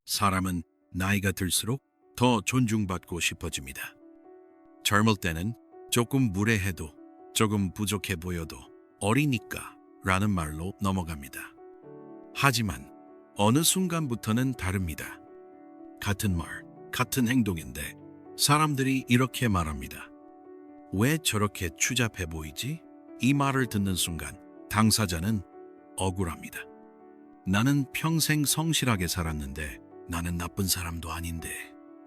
사람은 나이가 들수록 더 존중받고 싶어집니다. 젊을 때는 조금 무례해도 조금 부족해 보여도 어리니까 라는 말로 넘어갑니다. 하지만 어느 순간부터는 다릅니다. 같은 말, 같은 행동인데 사람들이 이렇게 말합니다. 왜 저렇게 추잡해 보이지? 이 말을 듣는 순간 당사자는 억울합니다. 나는 평생 성실하게 살았는데 나는 나쁜 사람도 아닌데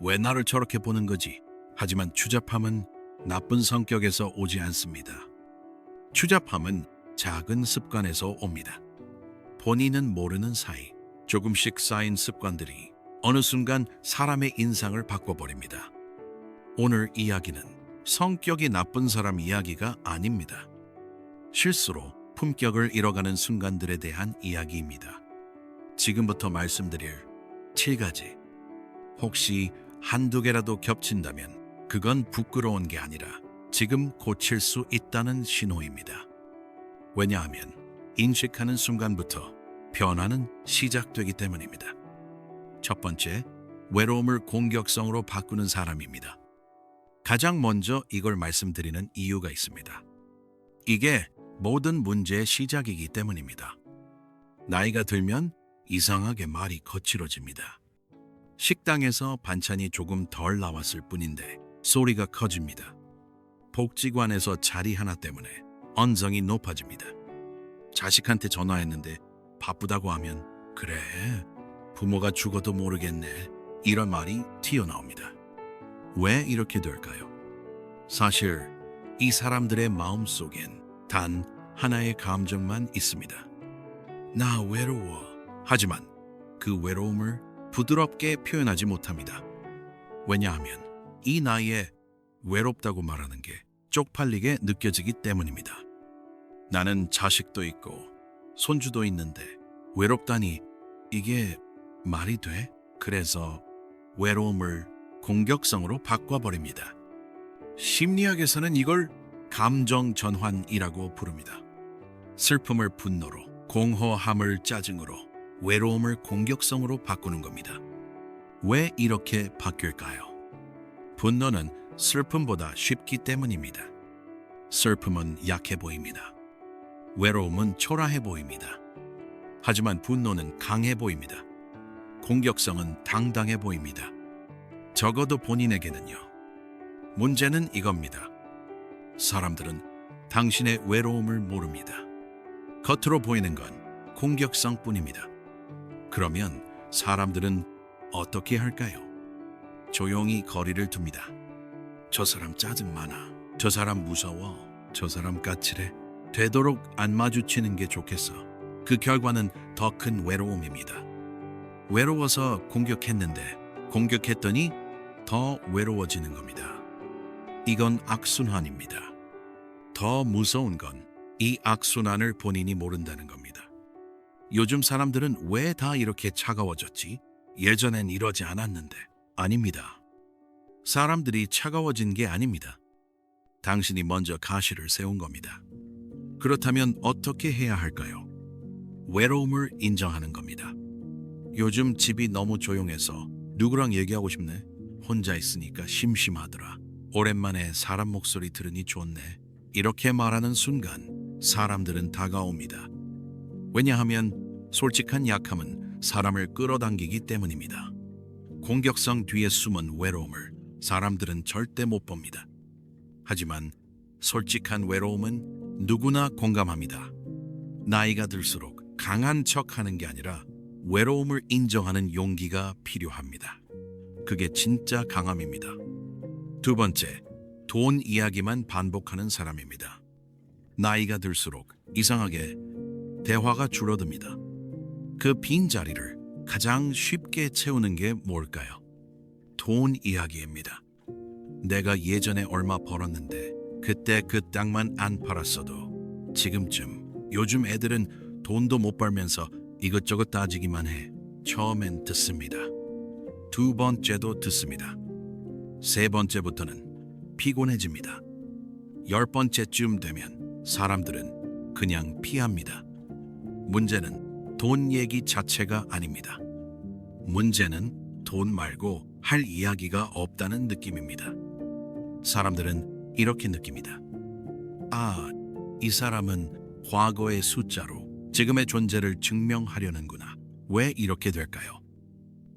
왜 나를 저렇게 보는 거지? 하지만 추잡함은 나쁜 성격에서 오지 않습니다. 추잡함은 작은 습관에서 옵니다. 본인은 모르는 사이 조금씩 쌓인 습관들이 어느 순간 사람의 인상을 바꿔버립니다. 오늘 이야기는 성격이 나쁜 사람 이야기가 아닙니다. 실수로 품격을 잃어가는 순간들에 대한 이야기입니다. 지금부터 말씀드릴 7가지. 혹시 한두 개라도 겹친다면 그건 부끄러운 게 아니라 지금 고칠 수 있다는 신호입니다. 왜냐하면 인식하는 순간부터 변화는 시작되기 때문입니다. 첫 번째, 외로움을 공격성으로 바꾸는 사람입니다. 가장 먼저 이걸 말씀드리는 이유가 있습니다. 이게 모든 문제의 시작이기 때문입니다. 나이가 들면 이상하게 말이 거칠어집니다. 식당에서 반찬이 조금 덜 나왔을 뿐인데 소리가 커집니다. 복지관에서 자리 하나 때문에 언성이 높아집니다. 자식한테 전화했는데 바쁘다고 하면 그래, 부모가 죽어도 모르겠네, 이런 말이 튀어나옵니다. 왜 이렇게 될까요? 사실 이 사람들의 마음속엔 단 하나의 감정만 있습니다. 나 외로워. 하지만 그 외로움을 부드럽게 표현하지 못합니다. 왜냐하면 이 나이에 외롭다고 말하는 게 쪽팔리게 느껴지기 때문입니다. 나는 자식도 있고 손주도 있는데 외롭다니 이게 말이 돼? 그래서 외로움을 공격성으로 바꿔버립니다. 심리학에서는 이걸 감정 전환이라고 부릅니다. 슬픔을 분노로, 공허함을 짜증으로, 외로움을 공격성으로 바꾸는 겁니다. 왜 이렇게 바뀔까요? 분노는 슬픔보다 쉽기 때문입니다. 슬픔은 약해 보입니다. 외로움은 초라해 보입니다. 하지만 분노는 강해 보입니다. 공격성은 당당해 보입니다. 적어도 본인에게는요. 문제는 이겁니다. 사람들은 당신의 외로움을 모릅니다. 겉으로 보이는 건 공격성뿐입니다. 그러면 사람들은 어떻게 할까요? 조용히 거리를 둡니다. 저 사람 짜증 많아. 저 사람 무서워. 저 사람 까칠해. 되도록 안 마주치는 게 좋겠어. 그 결과는 더 큰 외로움입니다. 외로워서 공격했는데 공격했더니 더 외로워지는 겁니다. 이건 악순환입니다. 더 무서운 건 이 악순환을 본인이 모른다는 겁니다. 요즘 사람들은 왜 다 이렇게 차가워졌지? 예전엔 이러지 않았는데. 아닙니다. 사람들이 차가워진 게 아닙니다. 당신이 먼저 가시를 세운 겁니다. 그렇다면 어떻게 해야 할까요? 외로움을 인정하는 겁니다. 요즘 집이 너무 조용해서 누구랑 얘기하고 싶네? 혼자 있으니까 심심하더라. 오랜만에 사람 목소리 들으니 좋네. 이렇게 말하는 순간 사람들은 다가옵니다. 왜냐하면 솔직한 약함은 사람을 끌어당기기 때문입니다. 공격성 뒤에 숨은 외로움을 사람들은 절대 못 봅니다. 하지만 솔직한 외로움은 누구나 공감합니다. 나이가 들수록 강한 척하는 게 아니라 외로움을 인정하는 용기가 필요합니다. 그게 진짜 강함입니다. 두 번째, 돈 이야기만 반복하는 사람입니다. 나이가 들수록 이상하게 대화가 줄어듭니다. 그 빈자리를 가장 쉽게 채우는 게 뭘까요? 돈 이야기입니다. 내가 예전에 얼마 벌었는데 그때 그 땅만 안 팔았어도 지금쯤. 요즘 애들은 돈도 못 벌면서 이것저것 따지기만 해. 처음엔 듣습니다. 두 번째도 듣습니다. 세 번째부터는 피곤해집니다. 10번째쯤 되면 사람들은 그냥 피합니다. 문제는 돈 얘기 자체가 아닙니다. 문제는 돈 말고 할 이야기가 없다는 느낌입니다. 사람들은 이렇게 느낍니다. 아, 이 사람은 과거의 숫자로 지금의 존재를 증명하려는구나. 왜 이렇게 될까요?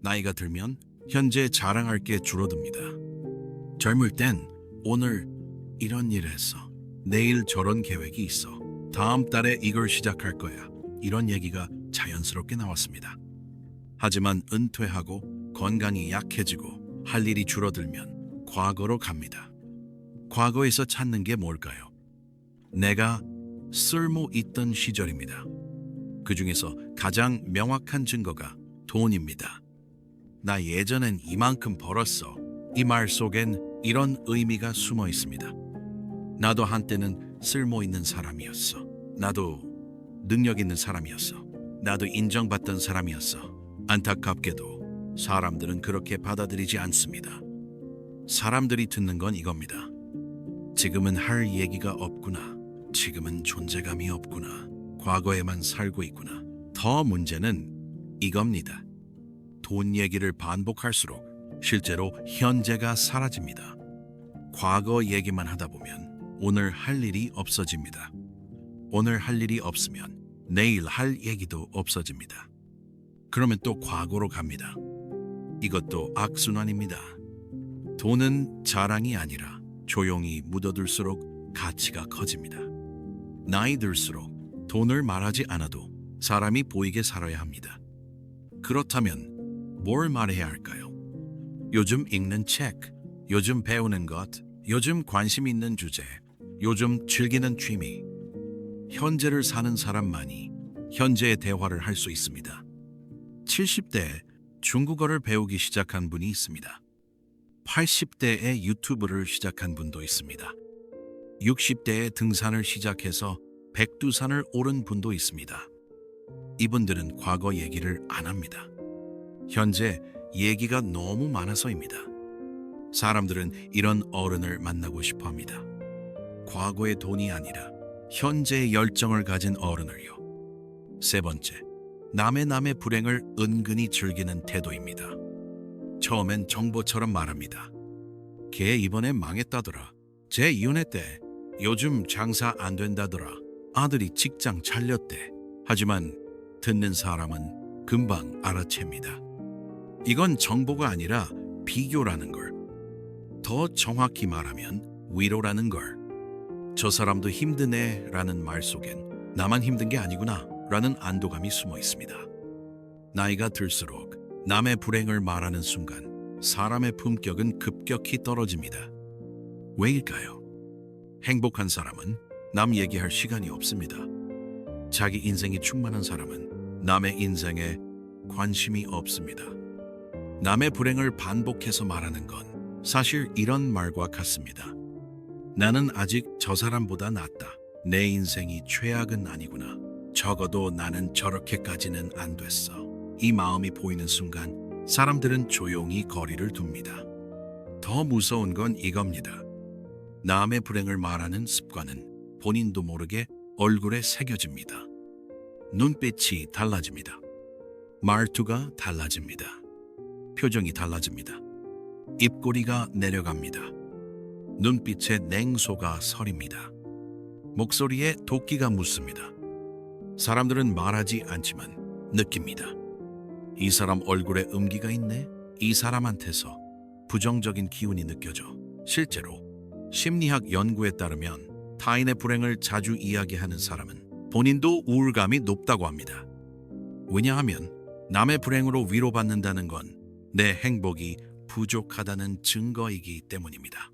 나이가 들면 현재 자랑할 게 줄어듭니다. 젊을 땐 오늘 이런 일 했어. 내일 저런 계획이 있어. 다음 달에 이걸 시작할 거야. 이런 얘기가 자연스럽게 나왔습니다. 하지만 은퇴하고 건강이 약해지고 할 일이 줄어들면 과거로 갑니다. 과거에서 찾는 게 뭘까요? 내가 쓸모 있던 시절입니다. 그 중에서 가장 명확한 증거가 돈입니다. 나 예전엔 이만큼 벌었어. 이 말 속엔 이런 의미가 숨어 있습니다. 나도 한때는 쓸모 있는 사람이었어. 나도 능력 있는 사람이었어. 나도 인정받던 사람이었어. 안타깝게도 사람들은 그렇게 받아들이지 않습니다. 사람들이 듣는 건 이겁니다. 지금은 할 얘기가 없구나. 지금은 존재감이 없구나. 과거에만 살고 있구나. 더 문제는 이겁니다. 돈 얘기를 반복할수록 실제로 현재가 사라집니다. 과거 얘기만 하다 보면 오늘 할 일이 없어집니다. 오늘 할 일이 없으면 내일 할 얘기도 없어집니다. 그러면 또 과거로 갑니다. 이것도 악순환입니다. 돈은 자랑이 아니라 조용히 묻어둘수록 가치가 커집니다. 나이 들수록 돈을 말하지 않아도 사람이 보이게 살아야 합니다. 그렇다면 뭘 말해야 할까요? 요즘 읽는 책, 요즘 배우는 것, 요즘 관심 있는 주제, 요즘 즐기는 취미. 현재를 사는 사람만이 현재의 대화를 할 수 있습니다. 70대에 중국어를 배우기 시작한 분이 있습니다. 80대에 유튜브를 시작한 분도 있습니다. 60대에 등산을 시작해서 백두산을 오른 분도 있습니다. 이분들은 과거 얘기를 안 합니다. 현재 얘기가 너무 많아서입니다. 사람들은 이런 어른을 만나고 싶어 합니다. 과거의 돈이 아니라 현재의 열정을 가진 어른을요. 세 번째, 남의 불행을 은근히 즐기는 태도입니다. 처음엔 정보처럼 말합니다. 걔 이번에 망했다더라. 쟤 이혼했대. 요즘 장사 안 된다더라. 아들이 직장 잘렸대. 하지만 듣는 사람은 금방 알아챕니다. 이건 정보가 아니라 비교라는 걸. 더 정확히 말하면 위로라는 걸. 저 사람도 힘드네 라는 말 속엔 나만 힘든 게 아니구나 라는 안도감이 숨어 있습니다. 나이가 들수록 남의 불행을 말하는 순간 사람의 품격은 급격히 떨어집니다. 왜일까요? 행복한 사람은 남 얘기할 시간이 없습니다. 자기 인생이 충만한 사람은 남의 인생에 관심이 없습니다. 남의 불행을 반복해서 말하는 건 사실 이런 말과 같습니다. 나는 아직 저 사람보다 낫다. 내 인생이 최악은 아니구나. 적어도 나는 저렇게까지는 안 됐어. 이 마음이 보이는 순간 사람들은 조용히 거리를 둡니다. 더 무서운 건 이겁니다. 남의 불행을 말하는 습관은 본인도 모르게 얼굴에 새겨집니다. 눈빛이 달라집니다. 말투가 달라집니다. 표정이 달라집니다. 입꼬리가 내려갑니다. 눈빛에 냉소가 서립니다. 목소리에 도끼가 묻습니다. 사람들은 말하지 않지만 느낍니다. 이 사람 얼굴에 음기가 있네? 이 사람한테서 부정적인 기운이 느껴져. 실제로 심리학 연구에 따르면 타인의 불행을 자주 이야기하는 사람은 본인도 우울감이 높다고 합니다. 왜냐하면 남의 불행으로 위로받는다는 건 내 행복이 부족하다는 증거이기 때문입니다.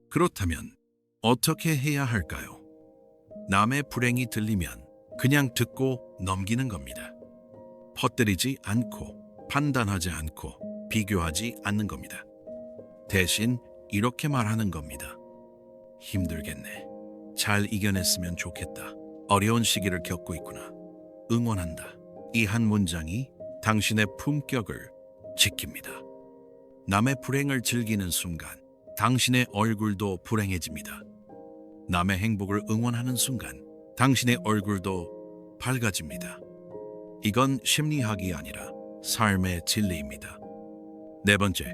그렇다면 어떻게 해야 할까요? 남의 불행이 들리면 그냥 듣고 넘기는 겁니다. 퍼뜨리지 않고 판단하지 않고 비교하지 않는 겁니다. 대신 이렇게 말하는 겁니다. 힘들겠네. 잘 이겨냈으면 좋겠다. 어려운 시기를 겪고 있구나. 응원한다. 이 한 문장이 당신의 품격을 지킵니다. 남의 불행을 즐기는 순간 당신의 얼굴도 불행해집니다. 남의 행복을 응원하는 순간 당신의 얼굴도 밝아집니다. 이건 심리학이 아니라 삶의 진리입니다. 네 번째,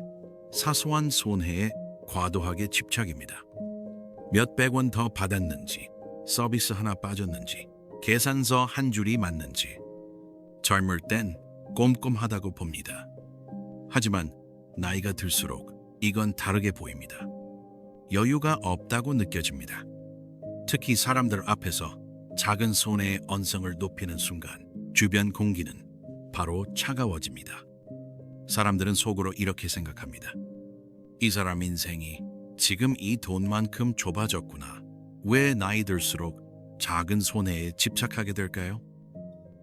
사소한 손해에 과도하게 집착입니다. 몇백 원 더 받았는지, 서비스 하나 빠졌는지, 계산서 한 줄이 맞는지. 젊을 땐 꼼꼼하다고 봅니다. 하지만 나이가 들수록 이건 다르게 보입니다. 여유가 없다고 느껴집니다. 특히 사람들 앞에서 작은 손해의 언성을 높이는 순간 주변 공기는 바로 차가워집니다. 사람들은 속으로 이렇게 생각합니다. 이 사람 인생이 지금 이 돈만큼 좁아졌구나. 왜 나이 들수록 작은 손해에 집착하게 될까요?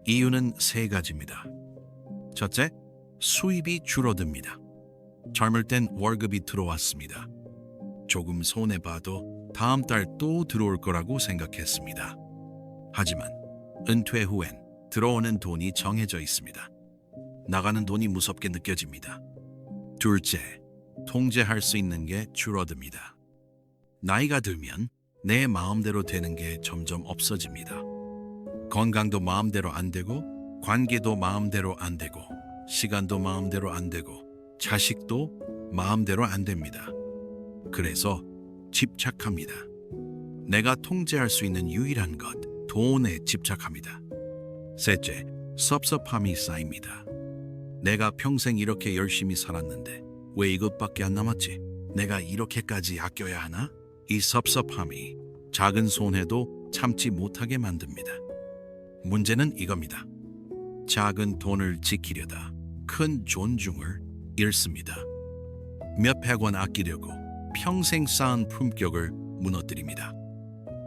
이유는 세 가지입니다. 첫째, 수입이 줄어듭니다. 젊을 땐 월급이 들어왔습니다. 조금 손해봐도 다음 달 또 들어올 거라고 생각했습니다. 하지만 은퇴 후엔 들어오는 돈이 정해져 있습니다. 나가는 돈이 무섭게 느껴집니다. 둘째, 통제할 수 있는 게 줄어듭니다. 나이가 들면 내 마음대로 되는 게 점점 없어집니다. 건강도 마음대로 안 되고, 관계도 마음대로 안 되고, 시간도 마음대로 안 되고, 자식도 마음대로 안 됩니다. 그래서 집착합니다. 내가 통제할 수 있는 유일한 것, 돈에 집착합니다. 셋째, 섭섭함이 쌓입니다. 내가 평생 이렇게 열심히 살았는데 왜 이것밖에 안 남았지? 내가 이렇게까지 아껴야 하나? 이 섭섭함이 작은 손해도 참지 못하게 만듭니다. 문제는 이겁니다. 작은 돈을 지키려다 큰 존중을 잃습니다. 몇백 원 아끼려고 평생 쌓은 품격을 무너뜨립니다.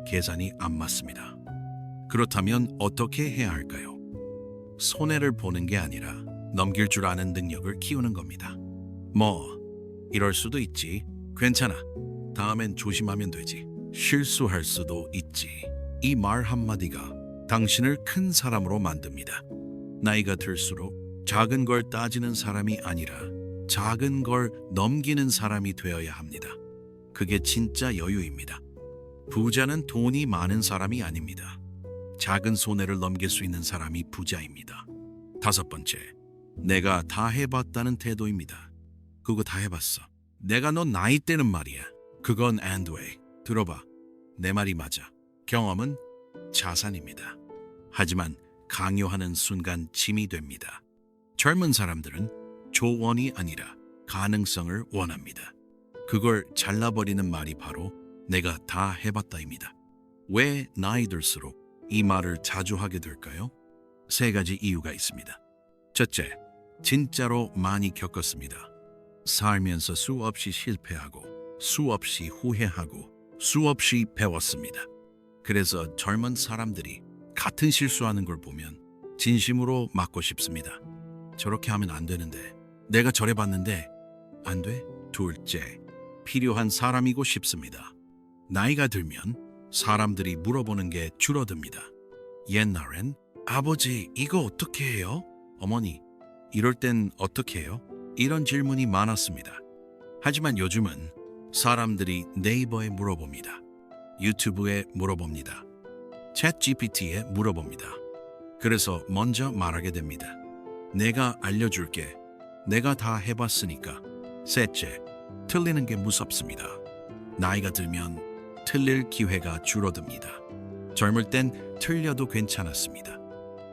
계산이 안 맞습니다. 그렇다면 어떻게 해야 할까요? 손해를 보는 게 아니라 넘길 줄 아는 능력을 키우는 겁니다. 이럴 수도 있지. 괜찮아. 다음엔 조심하면 되지. 실수할 수도 있지. 이 말 한마디가 당신을 큰 사람으로 만듭니다. 나이가 들수록 작은 걸 따지는 사람이 아니라 작은 걸 넘기는 사람이 되어야 합니다. 그게 진짜 여유입니다. 부자는 돈이 많은 사람이 아닙니다. 작은 손해를 넘길 수 있는 사람이 부자입니다. 다섯 번째, 내가 다 해봤다는 태도입니다. 그거 다 해봤어. 내가 너 나이 때는 말이야. 그건 안 돼. 들어봐. 내 말이 맞아. 경험은 자산입니다. 하지만 강요하는 순간 짐이 됩니다. 젊은 사람들은 조언이 아니라 가능성을 원합니다. 그걸 잘라버리는 말이 바로 내가 다 해봤다입니다. 왜 나이 들수록 이 말을 자주 하게 될까요? 세 가지 이유가 있습니다. 첫째, 진짜로 많이 겪었습니다. 살면서 수없이 실패하고 수없이 후회하고 수없이 배웠습니다. 그래서 젊은 사람들이 같은 실수하는 걸 보면 진심으로 맞고 싶습니다. 저렇게 하면 안 되는데, 내가 저래봤는데 안 돼? 둘째, 필요한 사람이고 싶습니다. 나이가 들면 사람들이 물어보는 게 줄어듭니다. 옛날엔 아버지 이거 어떻게 해요? 어머니 이럴 땐 어떻게 해요? 이런 질문이 많았습니다. 하지만 요즘은 사람들이 네이버에 물어봅니다. 유튜브에 물어봅니다. 챗 GPT에 물어봅니다. 그래서 먼저 말하게 됩니다. 내가 알려줄게. 내가 다 해봤으니까. 셋째, 틀리는 게 무섭습니다. 나이가 들면 틀릴 기회가 줄어듭니다. 젊을 땐 틀려도 괜찮았습니다.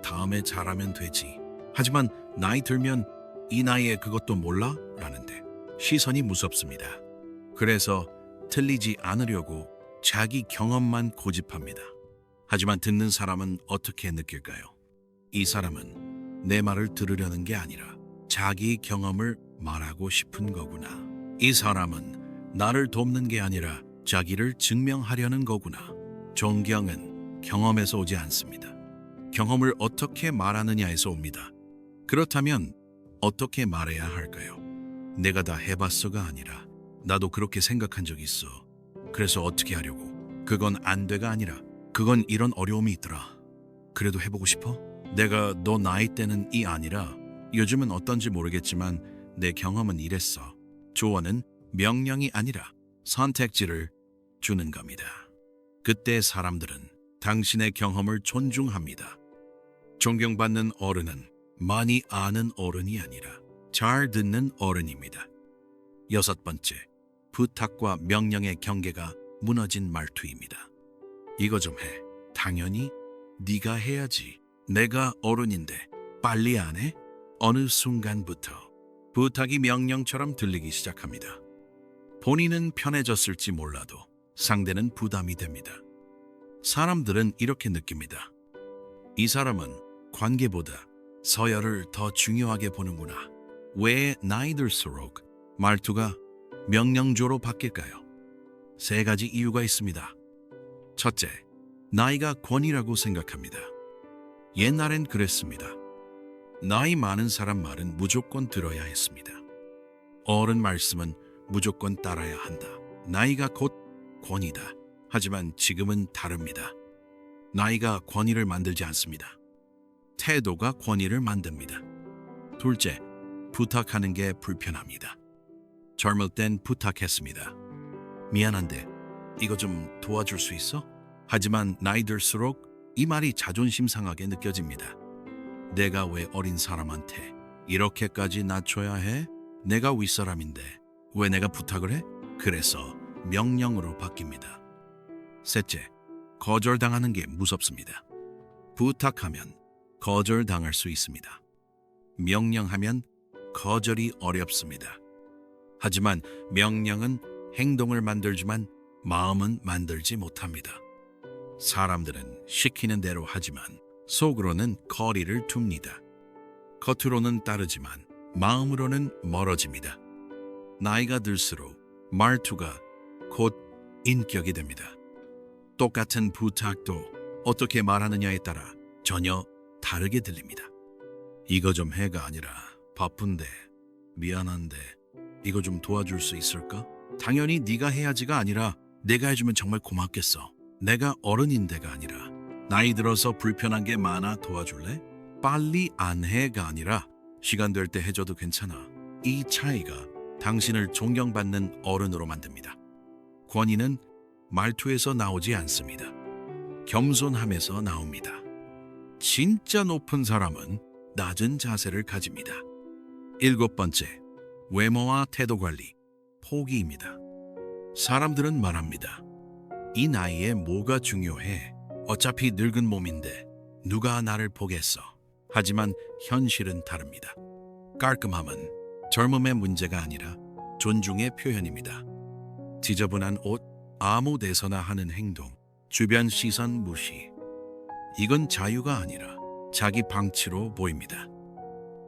다음에 잘하면 되지. 하지만 나이 들면 이 나이에 그것도 몰라? 라는데 시선이 무섭습니다. 그래서 틀리지 않으려고 자기 경험만 고집합니다. 하지만 듣는 사람은 어떻게 느낄까요? 이 사람은 내 말을 들으려는 게 아니라 자기 경험을 말하고 싶은 거구나. 이 사람은 나를 돕는 게 아니라 자기를 증명하려는 거구나. 존경은 경험에서 오지 않습니다. 경험을 어떻게 말하느냐에서 옵니다. 그렇다면 어떻게 말해야 할까요? 내가 다 해봤어가 아니라 나도 그렇게 생각한 적 있어. 그래서 어떻게 하려고? 그건 안 돼가 아니라 그건 이런 어려움이 있더라. 그래도 해보고 싶어? 내가 너 나이 때는 이 아니라 요즘은 어떤지 모르겠지만 내 경험은 이랬어. 조언은 명령이 아니라 선택지를 주는 겁니다. 그때 사람들은 당신의 경험을 존중합니다. 존경받는 어른은 많이 아는 어른이 아니라 잘 듣는 어른입니다. 여섯 번째, 부탁과 명령의 경계가 무너진 말투입니다. 이거 좀 해. 당연히 네가 해야지. 내가 어른인데 빨리 안 해? 어느 순간부터 부탁이 명령처럼 들리기 시작합니다. 본인은 편해졌을지 몰라도 상대는 부담이 됩니다. 사람들은 이렇게 느낍니다. 이 사람은 관계보다 서열을 더 중요하게 보는구나. 왜 나이 들수록 말투가 명령조로 바뀔까요? 세 가지 이유가 있습니다. 첫째, 나이가 권위라고 생각합니다. 옛날엔 그랬습니다. 나이 많은 사람 말은 무조건 들어야 했습니다. 어른 말씀은 무조건 따라야 한다. 나이가 곧 권위다. 하지만 지금은 다릅니다. 나이가 권위를 만들지 않습니다. 태도가 권위를 만듭니다. 둘째, 부탁하는 게 불편합니다. 젊을 땐 부탁했습니다. 미안한데 이거 좀 도와줄 수 있어? 하지만 나이 들수록 이 말이 자존심 상하게 느껴집니다. 내가 왜 어린 사람한테 이렇게까지 낮춰야 해? 내가 윗사람인데 왜 내가 부탁을 해? 그래서 명령으로 바뀝니다. 셋째, 거절당하는 게 무섭습니다. 부탁하면 거절당할 수 있습니다. 명령하면 거절이 어렵습니다. 하지만 명령은 행동을 만들지만 마음은 만들지 못합니다. 사람들은 시키는 대로 하지만 속으로는 거리를 둡니다. 겉으로는 따르지만 마음으로는 멀어집니다. 나이가 들수록 말투가 곧 인격이 됩니다. 똑같은 부탁도 어떻게 말하느냐에 따라 전혀 다르게 들립니다. 이거 좀 해가 아니라 바쁜데 미안한데 이거 좀 도와줄 수 있을까? 당연히 네가 해야지가 아니라 내가 해주면 정말 고맙겠어. 내가 어른인데가 아니라 나이 들어서 불편한 게 많아 도와줄래? 빨리 안 해가 아니라 시간 될 때 해줘도 괜찮아. 이 차이가 당신을 존경받는 어른으로 만듭니다. 권위는 말투에서 나오지 않습니다. 겸손함에서 나옵니다. 진짜 높은 사람은 낮은 자세를 가집니다. 일곱 번째, 외모와 태도 관리, 포기입니다. 사람들은 말합니다. 이 나이에 뭐가 중요해? 어차피 늙은 몸인데 누가 나를 보겠어? 하지만 현실은 다릅니다. 깔끔함은 젊음의 문제가 아니라 존중의 표현입니다. 지저분한 옷, 아무 데서나 하는 행동, 주변 시선 무시. 이건 자유가 아니라 자기 방치로 보입니다.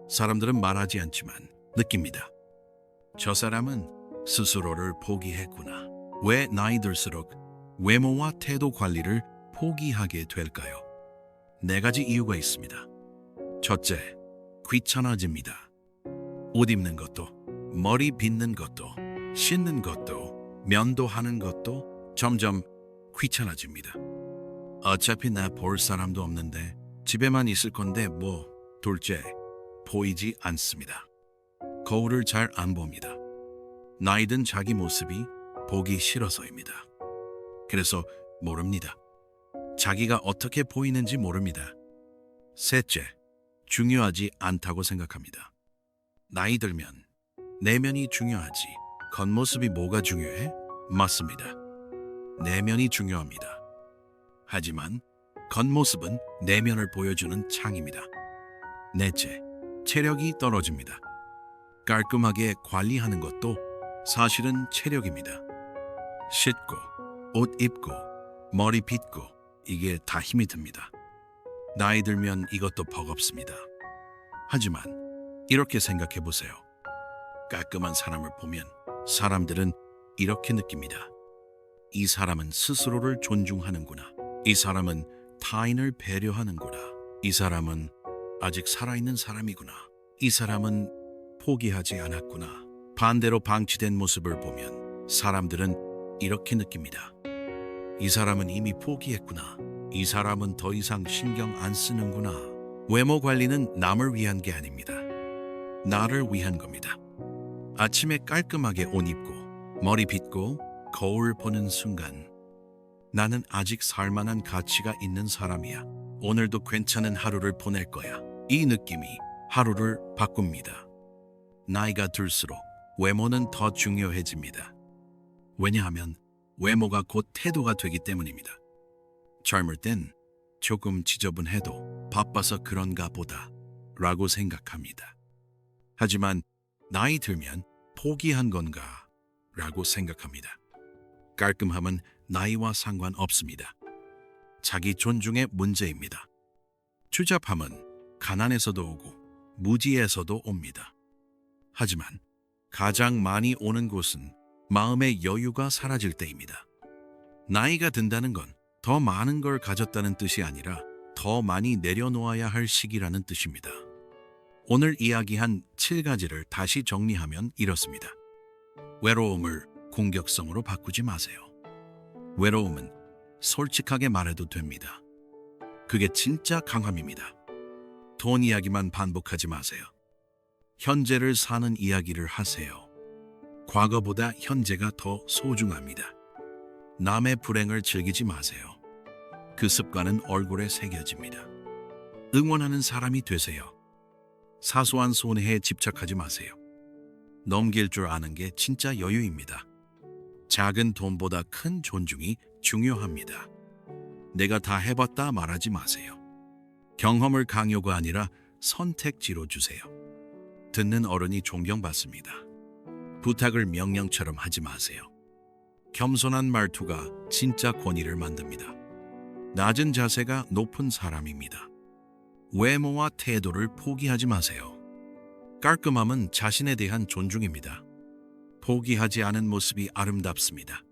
사람들은 말하지 않지만 느낍니다. 저 사람은 스스로를 포기했구나. 왜 나이 들수록 외모와 태도 관리를 포기하게 될까요? 네 가지 이유가 있습니다. 첫째, 귀찮아집니다. 옷 입는 것도, 머리 빗는 것도, 씻는 것도, 면도하는 것도 점점 귀찮아집니다. 어차피 나 볼 사람도 없는데 집에만 있을 건데 뭐. 둘째, 보이지 않습니다. 거울을 잘 안 봅니다. 나이 든 자기 모습이 보기 싫어서입니다. 그래서 모릅니다. 자기가 어떻게 보이는지 모릅니다. 셋째, 중요하지 않다고 생각합니다. 나이 들면 내면이 중요하지 겉모습이 뭐가 중요해? 맞습니다. 내면이 중요합니다. 하지만 겉모습은 내면을 보여주는 창입니다. 넷째, 체력이 떨어집니다. 깔끔하게 관리하는 것도 사실은 체력입니다. 씻고, 옷 입고, 머리 빗고 이게 다 힘이 듭니다. 나이 들면 이것도 버겁습니다. 하지만 이렇게 생각해 보세요. 깔끔한 사람을 보면 사람들은 이렇게 느낍니다. 이 사람은 스스로를 존중하는구나. 이 사람은 타인을 배려하는구나. 이 사람은 아직 살아있는 사람이구나. 이 사람은 포기하지 않았구나. 반대로 방치된 모습을 보면 사람들은 이렇게 느낍니다. 이 사람은 이미 포기했구나. 이 사람은 더 이상 신경 안 쓰는구나. 외모 관리는 남을 위한 게 아닙니다. 나를 위한 겁니다. 아침에 깔끔하게 옷 입고 머리 빗고 거울 보는 순간 나는 아직 살만한 가치가 있는 사람이야. 오늘도 괜찮은 하루를 보낼 거야. 이 느낌이 하루를 바꿉니다. 나이가 들수록 외모는 더 중요해집니다. 왜냐하면 외모가 곧 태도가 되기 때문입니다. 젊을 땐 조금 지저분해도 바빠서 그런가 보다 라고 생각합니다. 하지만 나이 들면 포기한 건가 라고 생각합니다. 깔끔함은 나이와 상관없습니다. 자기 존중의 문제입니다. 추잡함은 가난에서도 오고 무지에서도 옵니다. 하지만 가장 많이 오는 곳은 마음의 여유가 사라질 때입니다. 나이가 든다는 건 더 많은 걸 가졌다는 뜻이 아니라 더 많이 내려놓아야 할 시기라는 뜻입니다. 오늘 이야기한 7가지를 다시 정리하면 이렇습니다. 외로움을 공격성으로 바꾸지 마세요. 외로움은 솔직하게 말해도 됩니다. 그게 진짜 강함입니다. 돈 이야기만 반복하지 마세요. 현재를 사는 이야기를 하세요. 과거보다 현재가 더 소중합니다. 남의 불행을 즐기지 마세요. 그 습관은 얼굴에 새겨집니다. 응원하는 사람이 되세요. 사소한 손해에 집착하지 마세요. 넘길 줄 아는 게 진짜 여유입니다. 작은 돈보다 큰 존중이 중요합니다. 내가 다 해봤다 말하지 마세요. 경험을 강요가 아니라 선택지로 주세요. 듣는 어른이 존경받습니다. 부탁을 명령처럼 하지 마세요. 겸손한 말투가 진짜 권위를 만듭니다. 낮은 자세가 높은 사람입니다. 외모와 태도를 포기하지 마세요. 깔끔함은 자신에 대한 존중입니다. 포기하지 않은 모습이 아름답습니다.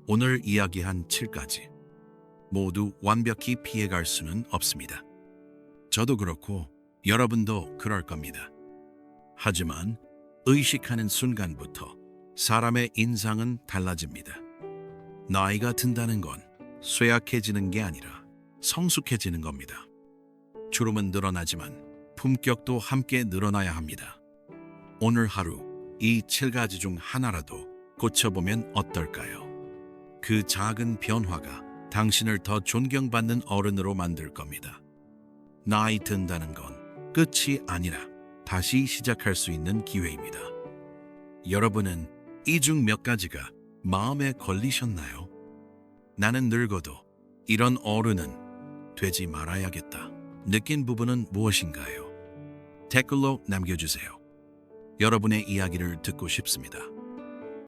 오늘 이야기한 7가지 모두 완벽히 피해갈 수는 없습니다. 저도 그렇고 여러분도 그럴 겁니다. 하지만 의식하는 순간부터 사람의 인상은 달라집니다. 나이가 든다는 건 쇠약해지는 게 아니라 성숙해지는 겁니다. 주름은 늘어나지만 품격도 함께 늘어나야 합니다. 오늘 하루 이 7가지 중 하나라도 고쳐보면 어떨까요? 그 작은 변화가 당신을 더 존경받는 어른으로 만들 겁니다. 나이 든다는 건 끝이 아니라 다시 시작할 수 있는 기회입니다. 여러분은 이 중 몇 가지가 마음에 걸리셨나요? 나는 늙어도 이런 어른은 되지 말아야겠다. 느낀 부분은 무엇인가요? 댓글로 남겨주세요. 여러분의 이야기를 듣고 싶습니다.